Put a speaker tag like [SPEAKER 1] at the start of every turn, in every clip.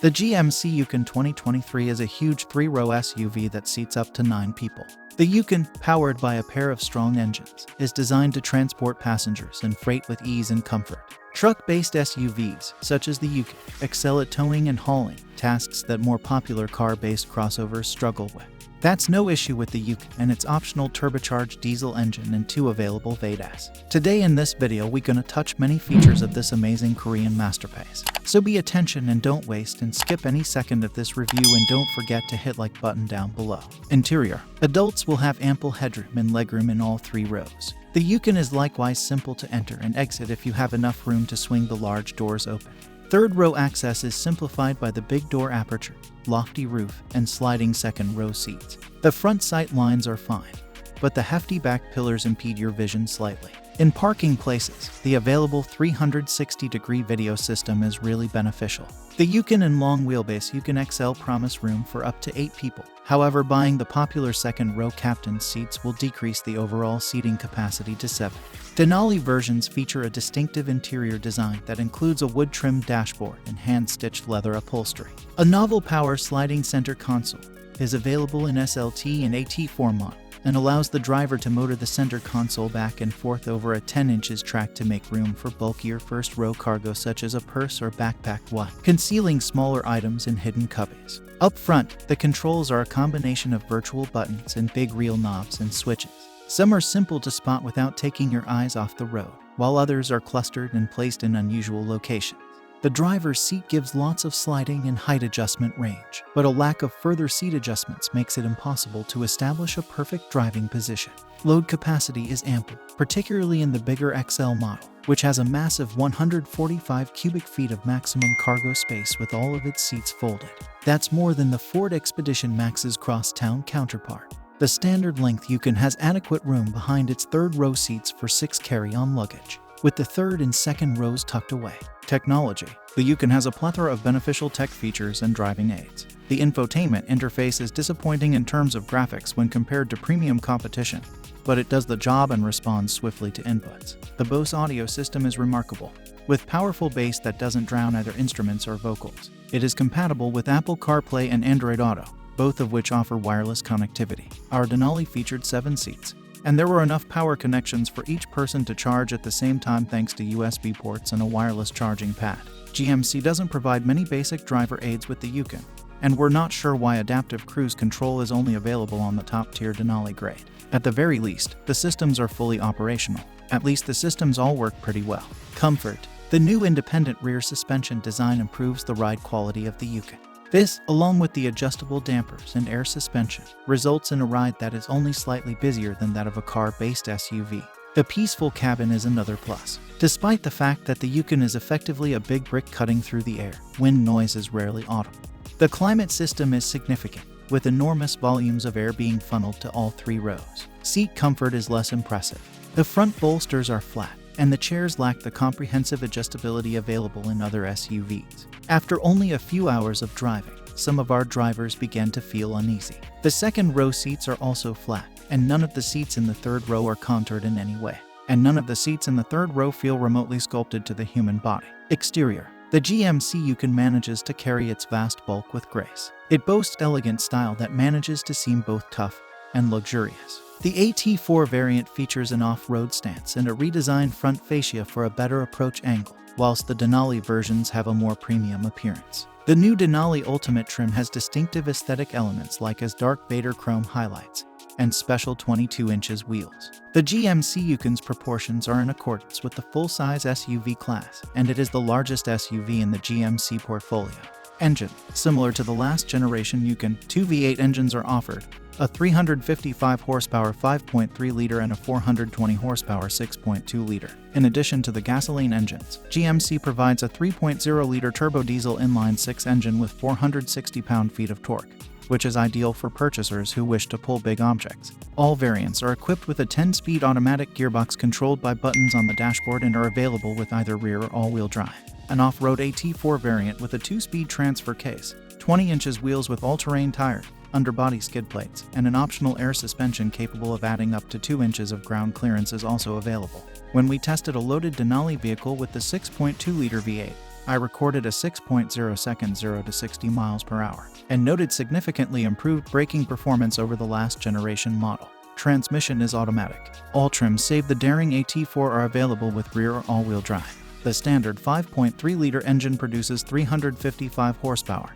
[SPEAKER 1] The GMC Yukon 2023 is a huge 3-row SUV that seats up to 9 people. The Yukon, powered by a pair of strong engines, is designed to transport passengers and freight with ease and comfort. Truck-based SUVs, such as the Yukon, excel at towing and hauling, tasks that more popular car-based crossovers struggle with. That's no issue with the Yukon and its optional turbocharged diesel engine and 2 available Vaders. Today in this video we're gonna touch many features of this amazing Korean masterpiece. So be attention and don't waste and skip any second of this review, and don't forget to hit like button down below. Interior. Adults will have ample headroom and legroom in all 3 rows. The Yukon is likewise simple to enter and exit if you have enough room to swing the large doors open. Third row access is simplified by the big door aperture, lofty roof, and sliding second row seats. The front sight lines are fine, but the hefty back pillars impede your vision slightly. In parking places, the available 360-degree video system is really beneficial. The Yukon and long wheelbase Yukon XL promise room for up to 8 people. However, buying the popular second row captain seats will decrease the overall seating capacity to 7. Denali versions feature a distinctive interior design that includes a wood-trimmed dashboard and hand-stitched leather upholstery. A novel power sliding center console is available in SLT and AT4 model, and allows the driver to motor the center console back and forth over a 10 inches track to make room for bulkier first-row cargo such as a purse or backpack, while concealing smaller items in hidden cubbies. Up front, the controls are a combination of virtual buttons and big real knobs and switches. Some are simple to spot without taking your eyes off the road, while others are clustered and placed in unusual locations. The driver's seat gives lots of sliding and height adjustment range, but a lack of further seat adjustments makes it impossible to establish a perfect driving position. Load capacity is ample, particularly in the bigger XL model, which has a massive 145 cubic feet of maximum cargo space with all of its seats folded. That's more than the Ford Expedition Max's crosstown counterpart. The standard length Yukon has adequate room behind its third-row seats for 6 carry-on luggage, with the third and second rows tucked away. Technology. The Yukon has a plethora of beneficial tech features and driving aids. The infotainment interface is disappointing in terms of graphics when compared to premium competition, but it does the job and responds swiftly to inputs. The Bose audio system is remarkable, with powerful bass that doesn't drown either instruments or vocals. It is compatible with Apple Carplay and Android Auto, both of which offer wireless connectivity. Our Denali featured 7 seats, and there were enough power connections for each person to charge at the same time thanks to USB ports and a wireless charging pad. GMC doesn't provide many basic driver aids with the Yukon, and we're not sure why adaptive cruise control is only available on the top-tier Denali grade. At the very least, the systems are fully operational. At least the systems all work pretty well. Comfort. The new independent rear suspension design improves the ride quality of the Yukon. This, along with the adjustable dampers and air suspension, results in a ride that is only slightly busier than that of a car-based SUV. The peaceful cabin is another plus. Despite the fact that the Yukon is effectively a big brick cutting through the air, wind noise is rarely audible. The climate system is significant, with enormous volumes of air being funneled to all 3 rows. Seat comfort is less impressive. The front bolsters are flat, and the chairs lack the comprehensive adjustability available in other SUVs. After only a few hours of driving, some of our drivers began to feel uneasy. The second row seats are also flat, and none of the seats in the third row are contoured in any way. And none of the seats in the third row feel remotely sculpted to the human body. Exterior. The GMC Yukon manages to carry its vast bulk with grace. It boasts elegant style that manages to seem both tough and luxurious. The AT4 variant features an off-road stance and a redesigned front fascia for a better approach angle, whilst the Denali versions have a more premium appearance. The new Denali Ultimate trim has distinctive aesthetic elements like as dark Vader chrome highlights and special 22 inches wheels. The GMC Yukon's proportions are in accordance with the full-size SUV class, and it is the largest SUV in the GMC portfolio. Engine. Similar to the last generation Yukon, 2 V8 engines are offered, a 355 horsepower 5.3-liter and a 420 horsepower 6.2-liter. In addition to the gasoline engines, GMC provides a 3.0-liter turbo diesel inline-6 engine with 460 pound-feet of torque, which is ideal for purchasers who wish to pull big objects. All variants are equipped with a 10-speed automatic gearbox controlled by buttons on the dashboard and are available with either rear or all-wheel drive. An off-road AT4 variant with a 2-speed transfer case, 20 inches wheels with all-terrain tires, underbody skid plates, and an optional air suspension capable of adding up to 2 inches of ground clearance is also available. When we tested a loaded Denali vehicle with the 6.2-liter V8, I recorded a 6.0 second 0 to 60 miles per hour and noted significantly improved braking performance over the last generation model. Transmission is automatic. All trims save the daring AT4 are available with rear or all-wheel drive. The standard 5.3-liter engine produces 355 horsepower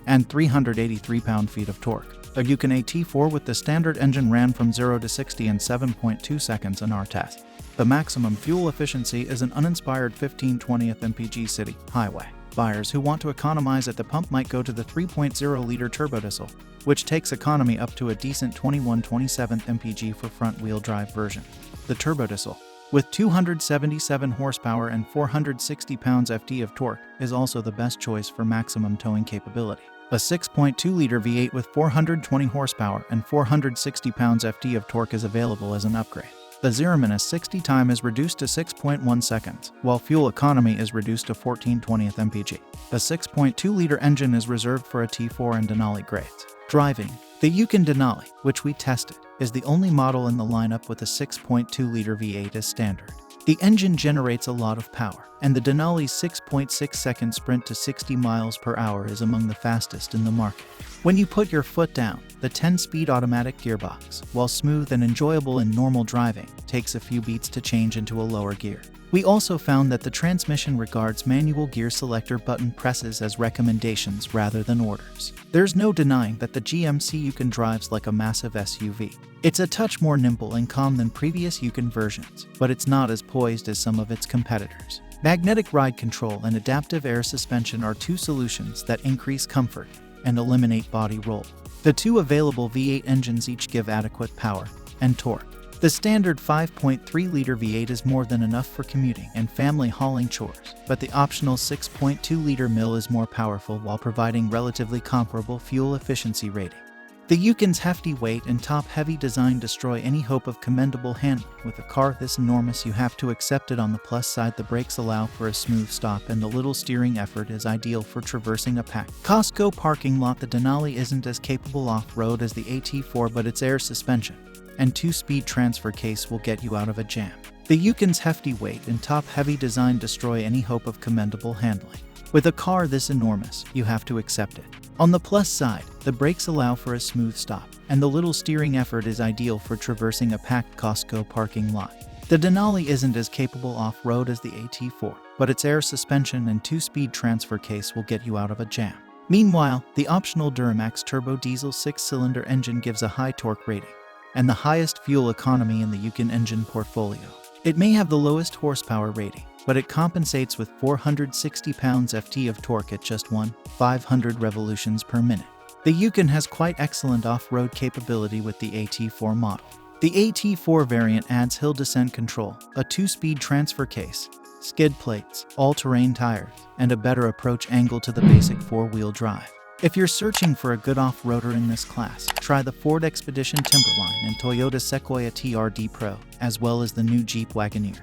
[SPEAKER 1] and 383 pound-feet of torque. A Yukon AT4 with the standard engine ran from 0 to 60 in 7.2 seconds in our test. The maximum fuel efficiency is an uninspired 15/20th mpg city highway. Buyers who want to economize at the pump might go to the 3.0-liter turbodiesel, which takes economy up to a decent 21/27th mpg for front-wheel drive version. The turbodiesel, with 277 horsepower and 460 pounds-ft of torque, is also the best choice for maximum towing capability. A 6.2-liter V8 with 420 horsepower and 460 pounds-ft of torque is available as an upgrade. The 0-60 time is reduced to 6.1 seconds, while fuel economy is reduced to 14/20th mpg. The 6.2-liter engine is reserved for a T4 and Denali grades. Driving. The Yukon Denali, which we tested, is the only model in the lineup with a 6.2-liter V8 as standard. The engine generates a lot of power, and the Denali's 6.6-second sprint to 60 miles per hour is among the fastest in the market. When you put your foot down, the 10-speed automatic gearbox, while smooth and enjoyable in normal driving, takes a few beats to change into a lower gear. We also found that the transmission regards manual gear selector button presses as recommendations rather than orders. There's no denying that the GMC Yukon drives like a massive SUV. It's a touch more nimble and calm than previous Yukon versions, but it's not as poised as some of its competitors. Magnetic ride control and adaptive air suspension are two solutions that increase comfort and eliminate body roll. The two available V8 engines each give adequate power and torque. The standard 5.3-liter V8 is more than enough for commuting and family hauling chores, but the optional 6.2-liter mill is more powerful while providing relatively comparable fuel efficiency rating. The Yukon's hefty weight and top-heavy design destroy any hope of commendable handling. With a car this enormous, you have to accept it. On the plus side, the brakes allow for a smooth stop and the little steering effort is ideal for traversing a packed Costco parking lot. The Denali isn't as capable off-road as the AT4, but its air suspension and 2-speed transfer case will get you out of a jam. The Yukon's hefty weight and top-heavy design destroy any hope of commendable handling. With a car this enormous, you have to accept it. On the plus side, the brakes allow for a smooth stop, and the little steering effort is ideal for traversing a packed Costco parking lot. The Denali isn't as capable off-road as the AT4, but its air suspension and 2-speed transfer case will get you out of a jam. Meanwhile, the optional Duramax turbo diesel 6-cylinder engine gives a high torque rating and the highest fuel economy in the Yukon engine portfolio. It may have the lowest horsepower rating, but it compensates with 460 pounds-ft of torque at just 1/500 revolutions per minute. The Yukon has quite excellent off-road capability with the AT4 model. The AT4 variant adds hill descent control, a 2-speed transfer case, skid plates, all-terrain tires, and a better approach angle to the basic 4-wheel drive. If you're searching for a good off-roader in this class, try the Ford Expedition Timberline and Toyota Sequoia TRD Pro, as well as the new Jeep Wagoneer.